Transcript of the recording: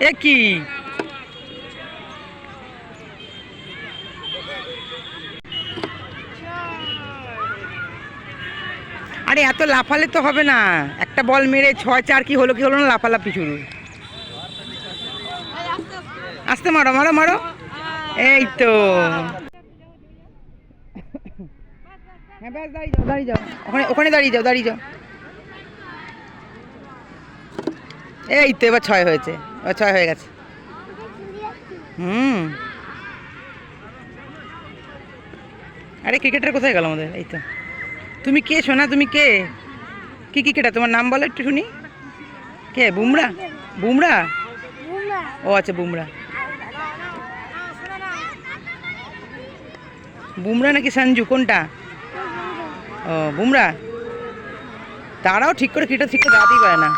এ কি আরে এত লাফালে তো হবে না, একটা বল মেরে 6-4 কি হলো না, লাফালাফি শুরু। আস্তে মারো মারো মারো, এই তো। হ্যাঁ ব্যাস, দাঁড়িয়ে যাও ওখানে, ওখানে দাঁড়িয়ে যাও। এই তো এবার 6 হয়েছে, এবার 6 হয়ে গেছে। আরে ক্রিকেটার কোথায় গেল আমাদের? এই তো। তুমি কে সোনা, তুমি কে? কি ক্রিকেটার তোমার নাম বলো একটু শুনি। কে? বুমরা? বুমরা? ও আচ্ছা, বুমরা। বুমরা নাকি সঞ্জু, কোনটা? ও বুমরা। তারাও ঠিক করে ক্রিকেটার ঠিক করে দাঁড়াতেই পারে না।